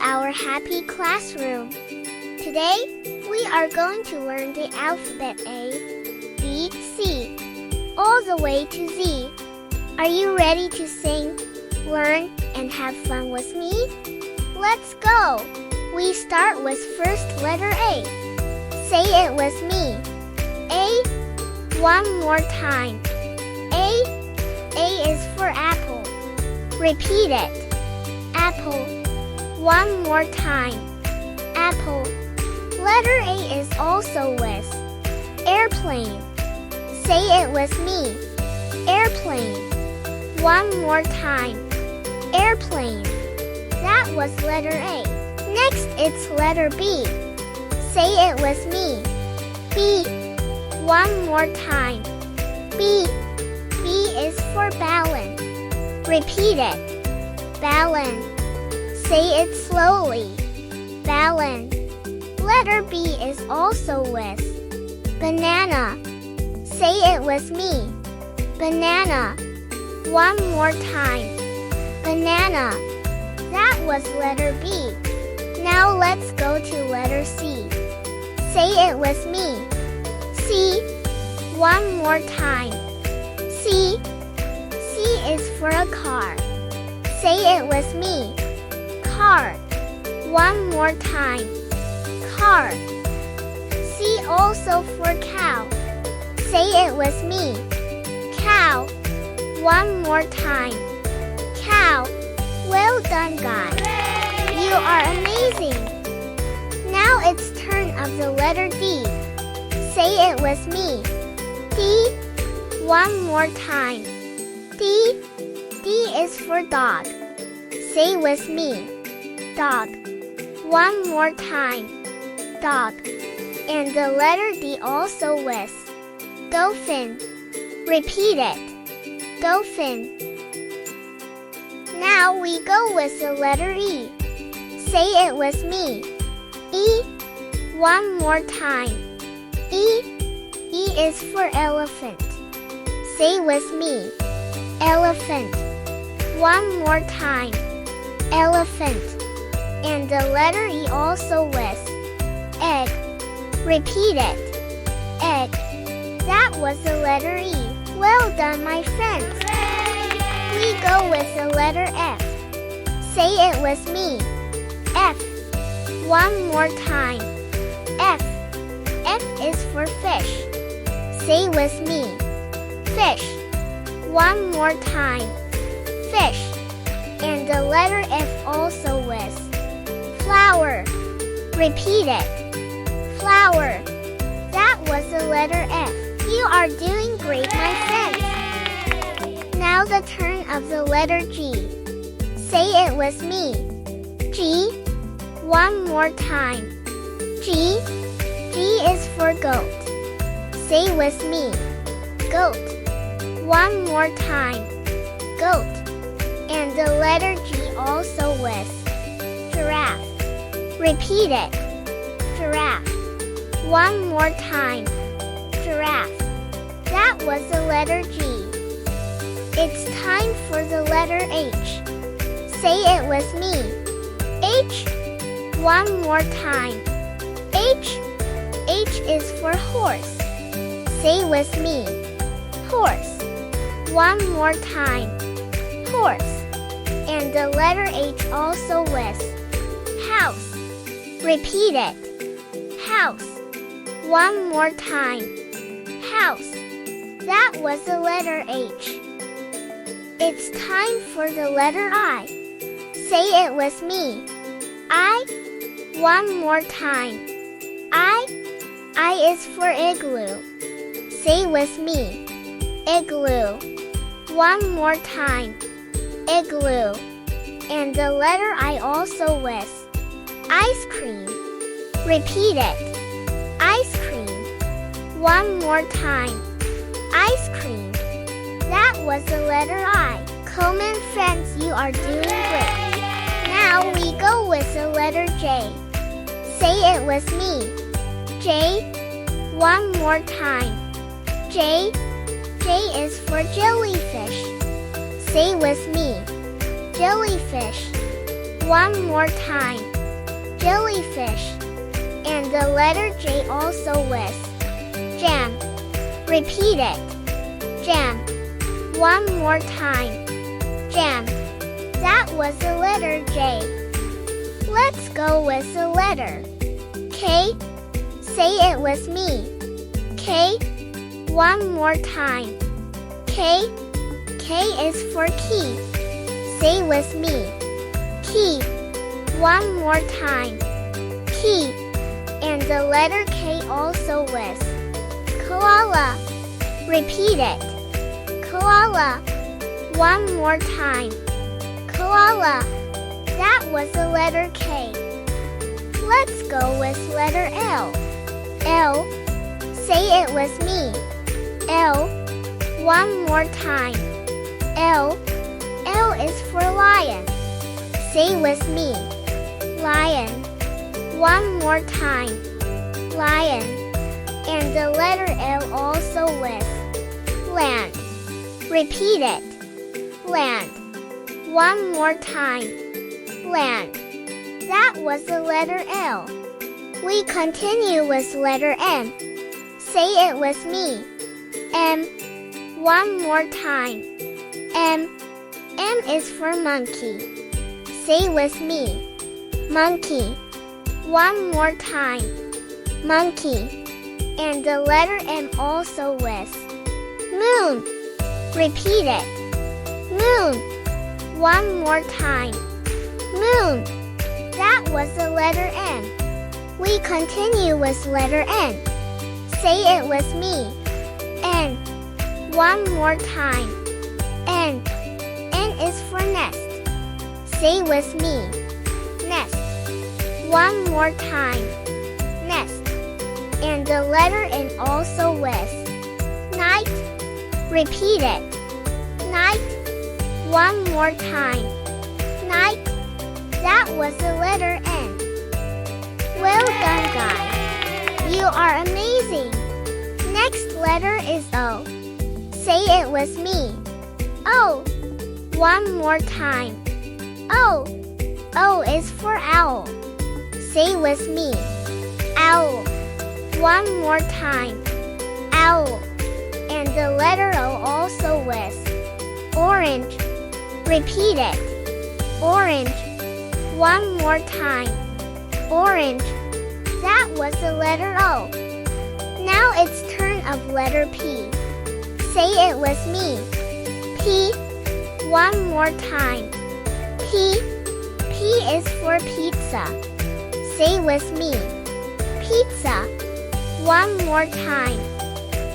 our happy classroom. Today, we are going to learn the alphabet A, B, C, all the way to Z. Are you ready to sing, learn, and have fun with me? Let's go! We start with first letter A. Say it with me. A, one more time. A is for apple. Repeat it. Apple. One more time. Apple. Letter A is also with airplane. Say it with me. Airplane. One more time. Airplane. That was letter A. Next it's letter B. Say it with me. B. One more time. B. B is for balloon. Repeat it. Balloon. Say it slowly. Balloon. Letter B is also with banana. Say it with me. Banana. One more time. Banana. That was letter B. Now let's go to letter C. Say it with me. C. One more time. C. C is for a car. Say it with me. Car. One more time. Car. C also for cow. Say it with me. Cow. One more time. Cow. Well done, guys. You are amazing. Now it's turn of the letter D. Say it with me. D. One more time. D. D is for dog. Say with me. Dog. One more time. Dog. And the letter D also with dolphin. Repeat it. Dolphin. Now we go with the letter E. Say it with me. E. One more time. E. E is for elephant. Say with me. Elephant. One more time. Elephant. And the letter E also with egg. Repeat it. Egg. That was the letter E. Well done, my friends. We go with the letter F. Say it with me. F. One more time. F. F is for fish. Say with me. Fish. One more time. Fish. And the letter F also with flower. Repeat it. Flower. That was the letter F. You are doing great, my friends. Now the turn of the letter G. Say it with me. G. One more time. G. G is for goat. Say with me. Goat. One more time. Goat. And the letter G also with giraffe. Repeat it. Giraffe. One more time. Giraffe. That was the letter G. It's time for the letter H. Say it with me. H. One more time. H. H is for horse. Say with me. Horse. One more time. Horse. And the letter H also with house. Repeat it. House. One more time. House. That was the letter H. It's time for the letter I. Say it with me. I. One more time. I is for igloo. Say with me. Igloo. One more time. Igloo. And the letter I also with ice cream. Repeat it. Ice cream. One more time. Ice cream. That was the letter I. Common friends, you are doing great. Now we go with the letter J. Say it with me. J. One more time. J. J is for jellyfish. Say with me. Jellyfish. One more time. Jellyfish. And the letter J also with. Jam. Repeat it. Jam. One more time. Jam. That was the letter J. Let's go with the letter K. Say it with me. K. One more time. K. K is for key. Say with me. Key. One more time. Key. And the letter K also with. Koala. Repeat it. Koala. One more time. Koala. That was the letter K. Let's go with letter L. L. Say it with me. L. One more time. L. L is for lion. Say with me. Lion. One more time. Lion. And the letter L also with. Land. Repeat it. Land. One more time. Land. That was the letter L. We continue with letter M. Say it with me. M. One more time. M. M is for monkey. Say with me. Monkey. One more time. Monkey. And the letter M also with. Moon. Repeat it. Moon. One more time. Moon. That was the letter N. We continue with letter N. Say it with me. N. One more time. N. N is for nest. Say with me. Nest. One more time. Nest. And the letter N also with. Night. Repeat it. Night. One more time. Night. That was the letter N. Well done, guys. You are amazing. Next letter is O. Say it with me. O. One more time. O. O is for owl. Say with me. Owl. One more time. Owl. And the letter O also with. Orange. Repeat it. Orange. One more time. Orange. That was the letter O. Now it's turn of letter P. Say it with me. P. One more time. P. P is for pizza. Say with me. Pizza. One more time.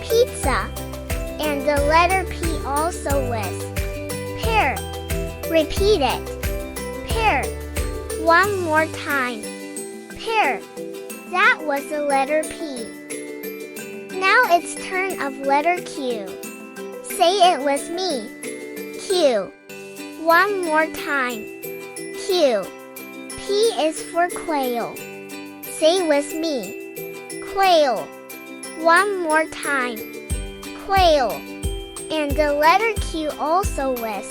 Pizza. And the letter P also with. Pear. Repeat it. Pear. One more time. Pear. That was the letter P. Now it's turn of letter Q. Say it with me. Q. One more time. Q. P is for quail. Say with me. Quail. One more time. Quail. And the letter Q also with.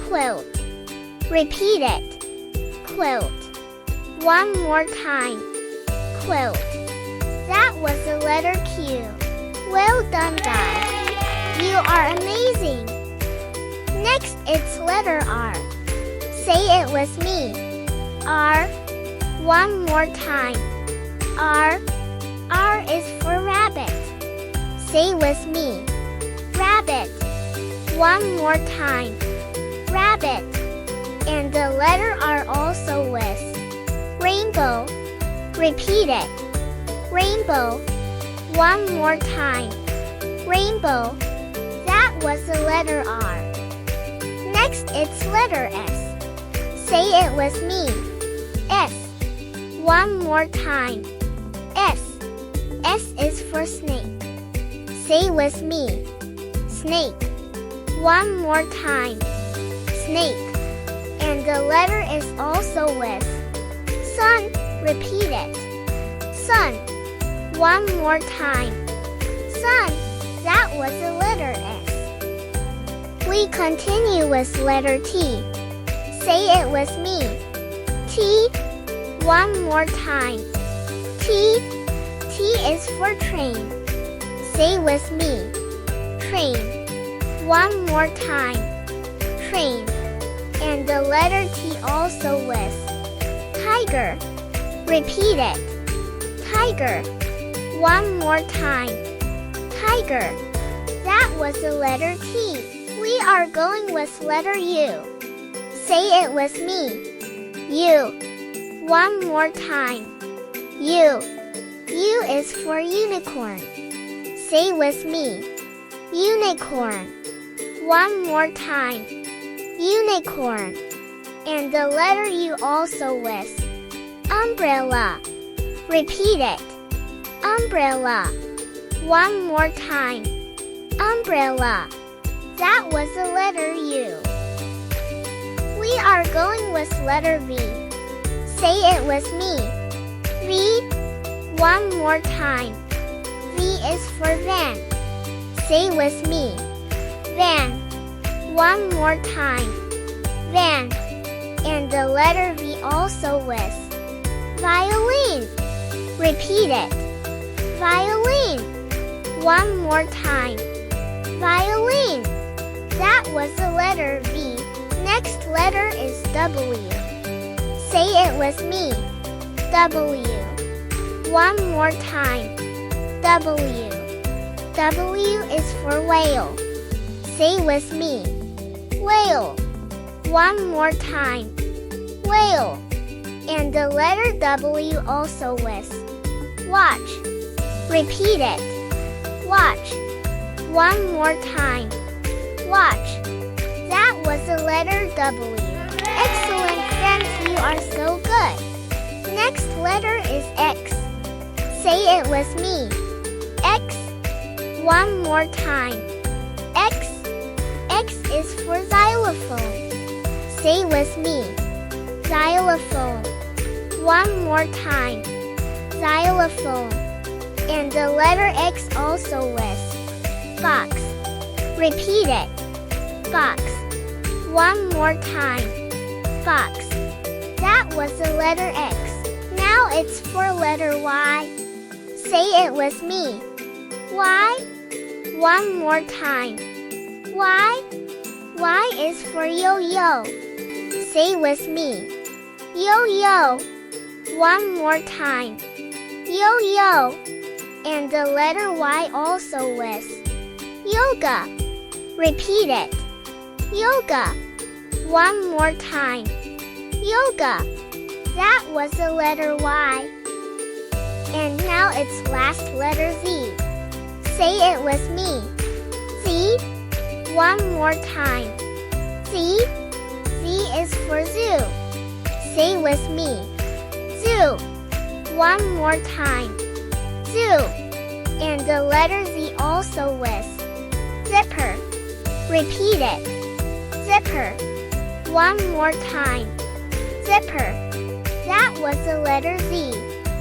Quilt. Repeat it. Quilt. One more time. Quilt. That was the letter Q. Well done, guys. You are amazing. Next, it's letter R. Say it with me. R. One more time. R. R is for rabbit. Say with me. Rabbit. One more time. Rabbit. And the letter R also with. Rainbow. Repeat it. Rainbow. One more time. Rainbow. That was the letter R. Next, it's letter S. Say it with me. S. One more time. S. S is for snake. Say with me. Snake. One more time. Snake. And the letter is also with. Sun. Repeat it. Sun. One more time. Sun. That was the letter S. We continue with letter T. Say it with me. T. One more time. T. T is for train. Say with me. Train. One more time. Train. And the letter T also with tiger. Repeat it. Tiger. One more time. Tiger. That was the letter T. We are going with letter U. Say it with me. U. One more time. U. U is for unicorn. Say with me. Unicorn. One more time. Unicorn. And the letter U also with umbrella. Repeat it. Umbrella. One more time. Umbrella. That was the letter U. We are going with letter V. Say it with me. V. One more time. V is for van. Say with me. Van. One more time. Van. And the letter V also with violin. Repeat it. Violin. One more time. Violin. That was the letter V. Next letter is W. Say it with me. W. One more time. W. W is for whale. Say with me. Whale. One more time. Whale. And the letter W also with watch. Repeat it. Watch. One more time. Watch. That was the letter W. Excellent, friends, you are so good. Next letter is X. Say it with me. X. One more time. X. X is for xylophone. Say with me. Xylophone. One more time. Xylophone. And the letter X also with fox. Repeat it. Fox. One more time. Fox. That was the letter X. Now it's for letter Y. Say it with me. Y. One more time. Y. Y is for yo-yo. Say with me. Yo-yo. One more time. Yo-yo. And the letter Y also with yoga. Repeat it. Yoga. One more time. Yoga. That was the letter Y. And now it's last letter Z. Say it with me. Z. One more time. Z. Z is for zoo. Say with me. Zoo. One more time. Zoo. And the letter Z also with zipper. Repeat it. Zipper. One more time. Zipper. That was the letter Z.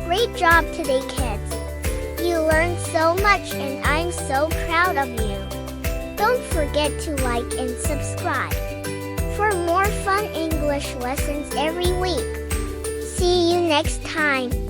Great job today, kids. You learned so much and I'm so proud of you. Don't forget to like and subscribe for more fun English lessons every week. See you next time.